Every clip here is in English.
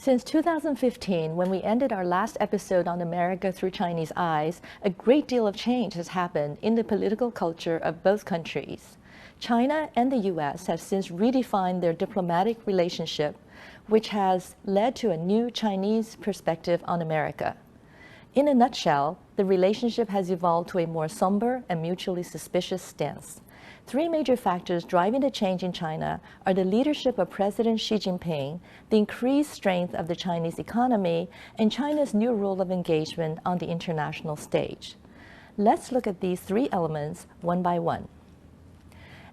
Since 2015, when we ended our last episode on America through Chinese eyes, a great deal of change has happened in the political culture of both countries. China and the U.S. have since redefined their diplomatic relationship, which has led to a new Chinese perspective on America. In a nutshell, the relationship has evolved to a more somber and mutually suspicious stance. Three major factors driving the change in China are the leadership of President Xi Jinping, the increased strength of the Chinese economy, and China's new role of engagement on the international stage. Let's look at these three elements one by one.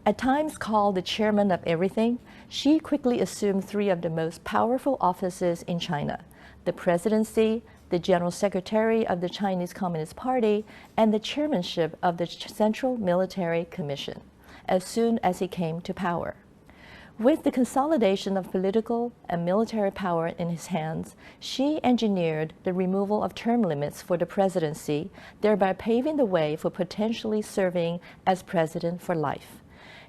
At times called the chairman of everything, Xi quickly assumed three of the most powerful offices in China: the presidency, the General Secretary of the Chinese Communist Party, and the chairmanship of the Central Military Commission, as soon as he came to power. With the consolidation of political and military power in his hands, Xi engineered the removal of term limits for the presidency, thereby paving the way for potentially serving as president for life.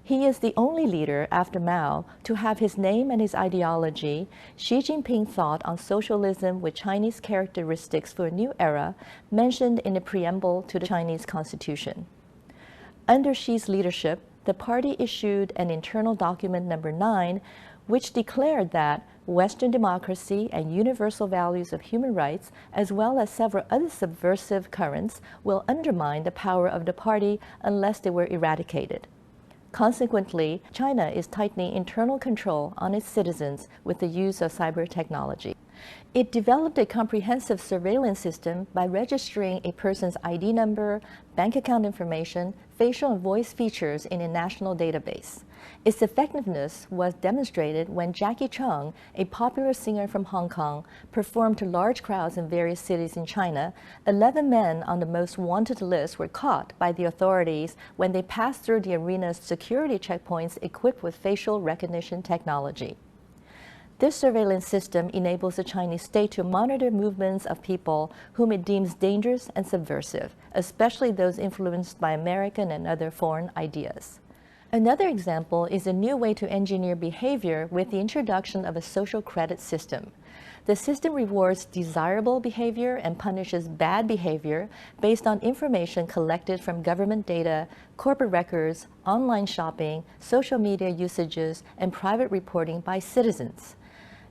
He is the only leader after Mao to have his name and his ideology, Xi Jinping thought on socialism with Chinese characteristics for a new era, mentioned in the preamble to the Chinese Constitution. Under Xi's leadership, the party issued an internal document number 9, which declared that Western democracy and universal values of human rights, as well as several other subversive currents, will undermine the power of the party unless they were eradicated. Consequently, China is tightening internal control on its citizens with the use of cyber technology. It developed a comprehensive surveillance system by registering a person's ID number, bank account information, facial and voice features in a national database. Its effectiveness was demonstrated when Jackie Chung, a popular singer from Hong Kong, performed to large crowds in various cities in China. 11 men on the most wanted list were caught by the authorities when they passed through the arena's security checkpoints equipped with facial recognition technology. This surveillance system enables the Chinese state to monitor movements of people whom it deems dangerous and subversive, especially those influenced by American and other foreign ideas. Another example is a new way to engineer behavior with the introduction of a social credit system. The system rewards desirable behavior and punishes bad behavior based on information collected from government data, corporate records, online shopping, social media usages, and private reporting by citizens.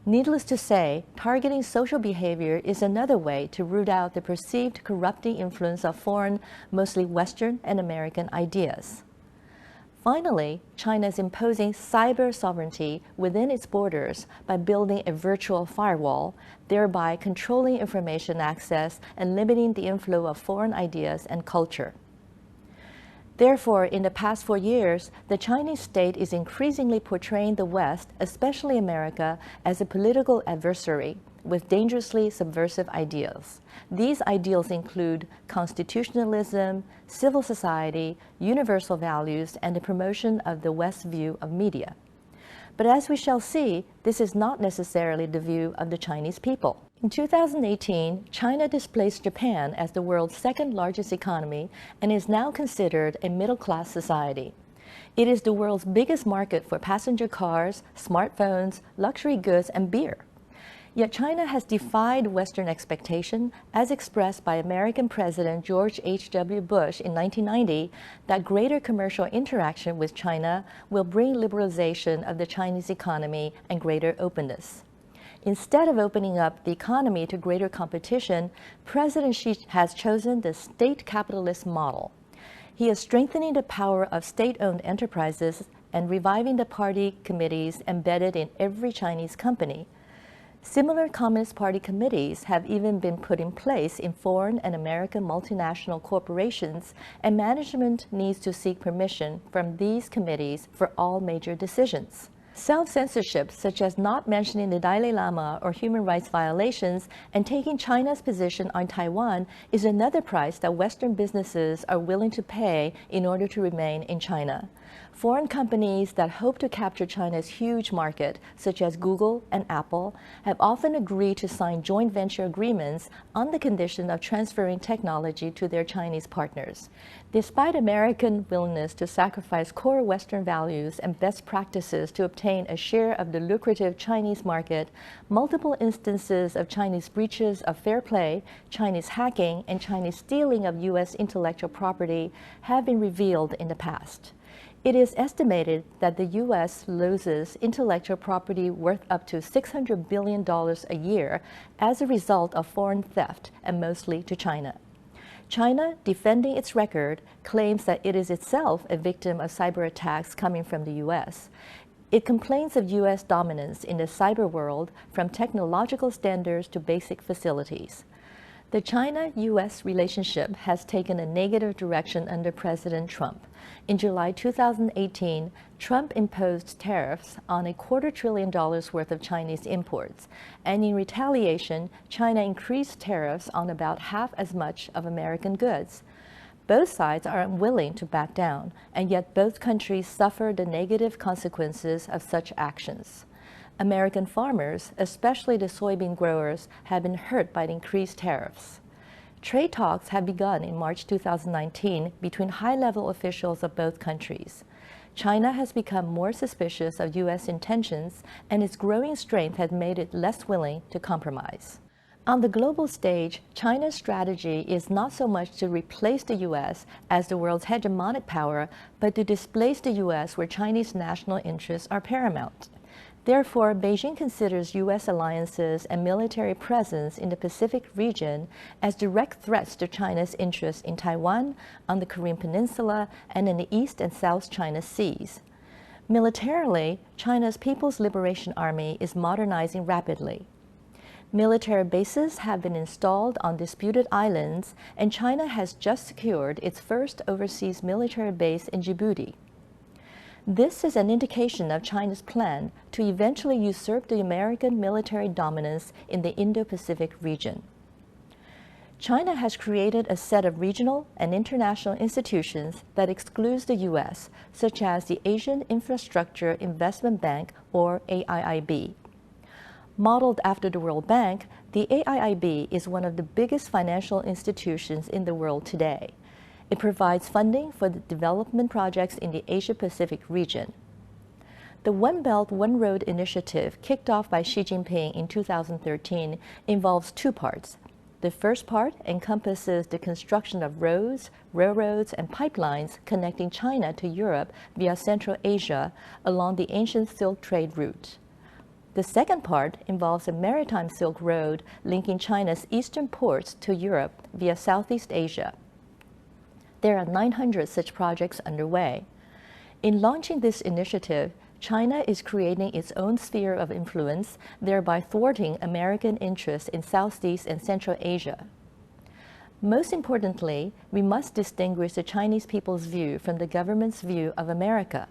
Needless to say, targeting social behavior is another way to root out the perceived corrupting influence of foreign, mostly Western and American ideas. Finally, China is imposing cyber sovereignty within its borders by building a virtual firewall, thereby controlling information access and limiting the inflow of foreign ideas and culture. Therefore, in the past 4 years, the Chinese state is increasingly portraying the West, especially America, as a political adversary with dangerously subversive ideals. These ideals include constitutionalism, civil society, universal values, and the promotion of the West's view of media. But as we shall see, this is not necessarily the view of the Chinese people. In 2018, China displaced Japan as the world's second largest economy and is now considered a middle-class society. It is the world's biggest market for passenger cars, smartphones, luxury goods, and beer. Yet China has defied Western expectation, as expressed by American President George H.W. Bush in 1990, that greater commercial interaction with China will bring liberalization of the Chinese economy and greater openness. Instead of opening up the economy to greater competition, President Xi has chosen the state capitalist model. He is strengthening the power of state-owned enterprises and reviving the party committees embedded in every Chinese company. Similar Communist Party committees have even been put in place in foreign and American multinational corporations, and management needs to seek permission from these committees for all major decisions. Self-censorship, such as not mentioning the Dalai Lama or human rights violations and taking China's position on Taiwan, is another price that Western businesses are willing to pay in order to remain in China. Foreign companies that hope to capture China's huge market, such as Google and Apple, have often agreed to sign joint venture agreements on the condition of transferring technology to their Chinese partners. Despite American willingness to sacrifice core Western values and best practices to obtain a share of the lucrative Chinese market, multiple instances of Chinese breaches of fair play, Chinese hacking, and Chinese stealing of U.S. intellectual property have been revealed in the past. It is estimated that the U.S. loses intellectual property worth up to $600 billion a year as a result of foreign theft, and mostly to China. China, defending its record, claims that it is itself a victim of cyber attacks coming from the U.S. It complains of U.S. dominance in the cyber world, from technological standards to basic facilities. The China-U.S. relationship has taken a negative direction under President Trump. In July 2018, Trump imposed tariffs on $250 billion worth of Chinese imports, and in retaliation, China increased tariffs on about half as much of American goods. Both sides are unwilling to back down, and yet both countries suffer the negative consequences of such actions. American farmers, especially the soybean growers, have been hurt by the increased tariffs. Trade talks have begun in March 2019 between high-level officials of both countries. China has become more suspicious of U.S. intentions, and its growing strength has made it less willing to compromise. On the global stage, China's strategy is not so much to replace the U.S. as the world's hegemonic power, but to displace the U.S. where Chinese national interests are paramount. Therefore, Beijing considers U.S. alliances and military presence in the Pacific region as direct threats to China's interests in Taiwan, on the Korean Peninsula, and in the East and South China Seas. Militarily, China's People's Liberation Army is modernizing rapidly. Military bases have been installed on disputed islands, and China has just secured its first overseas military base in Djibouti. This is an indication of China's plan to eventually usurp the American military dominance in the Indo-Pacific region. China has created a set of regional and international institutions that excludes the U.S., such as the Asian Infrastructure Investment Bank, or AIIB. Modeled after the World Bank, the AIIB is one of the biggest financial institutions in the world today. It provides funding for the development projects in the Asia-Pacific region. The One Belt, One Road initiative, kicked off by Xi Jinping in 2013, involves two parts. The first part encompasses the construction of roads, railroads, and pipelines connecting China to Europe via Central Asia along the ancient Silk Trade route. The second part involves a maritime Silk Road linking China's eastern ports to Europe via Southeast Asia. There are 900 such projects underway. In launching this initiative, China is creating its own sphere of influence, thereby thwarting American interests in Southeast and Central Asia. Most importantly, we must distinguish the Chinese people's view from the government's view of America.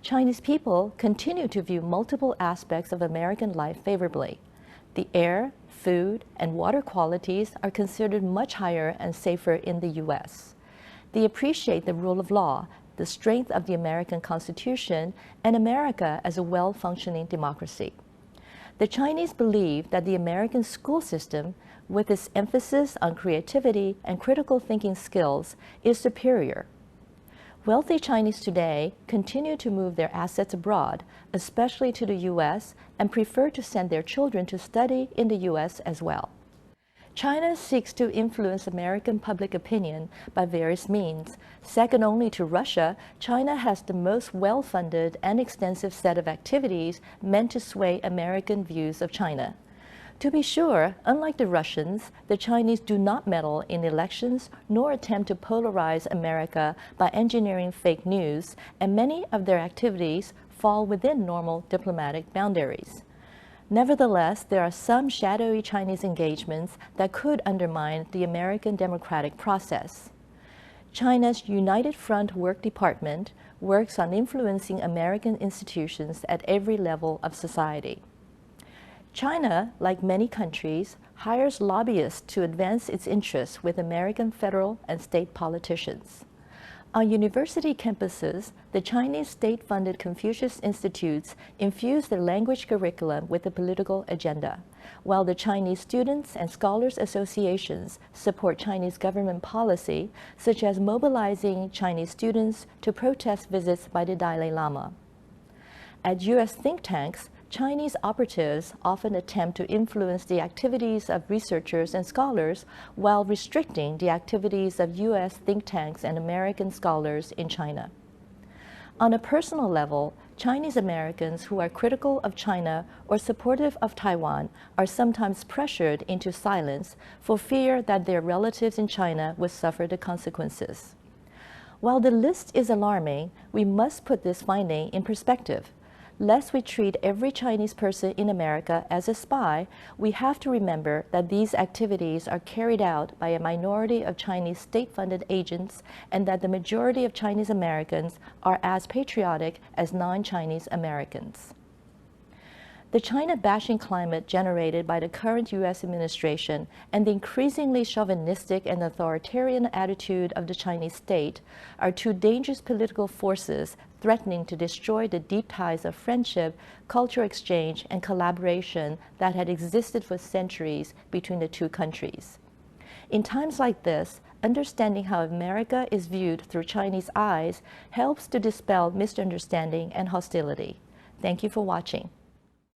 Chinese people continue to view multiple aspects of American life favorably. The air, food, and water qualities are considered much higher and safer in the U.S. They appreciate the rule of law, the strength of the American Constitution, and America as a well-functioning democracy. The Chinese believe that the American school system, with its emphasis on creativity and critical thinking skills, is superior. Wealthy Chinese today continue to move their assets abroad, especially to the U.S., and prefer to send their children to study in the U.S. as well. China seeks to influence American public opinion by various means. Second only to Russia, China has the most well-funded and extensive set of activities meant to sway American views of China. To be sure, unlike the Russians, the Chinese do not meddle in elections nor attempt to polarize America by engineering fake news, and many of their activities fall within normal diplomatic boundaries. Nevertheless, there are some shadowy Chinese engagements that could undermine the American democratic process. China's United Front Work Department works on influencing American institutions at every level of society. China, like many countries, hires lobbyists to advance its interests with American federal and state politicians. On university campuses, the Chinese state-funded Confucius Institutes infuse their language curriculum with a political agenda, while the Chinese Students and Scholars Associations support Chinese government policy, such as mobilizing Chinese students to protest visits by the Dalai Lama. At U.S. think tanks, Chinese operatives often attempt to influence the activities of researchers and scholars while restricting the activities of U.S. think tanks and American scholars in China. On a personal level, Chinese Americans who are critical of China or supportive of Taiwan are sometimes pressured into silence for fear that their relatives in China will suffer the consequences. While the list is alarming, we must put this finding in perspective. Lest we treat every Chinese person in America as a spy, we have to remember that these activities are carried out by a minority of Chinese state-funded agents and that the majority of Chinese Americans are as patriotic as non-Chinese Americans. The China-bashing climate generated by the current U.S. administration and the increasingly chauvinistic and authoritarian attitude of the Chinese state are two dangerous political forces threatening to destroy the deep ties of friendship, cultural exchange, and collaboration that had existed for centuries between the two countries. In times like this, understanding how America is viewed through Chinese eyes helps to dispel misunderstanding and hostility. Thank you for watching.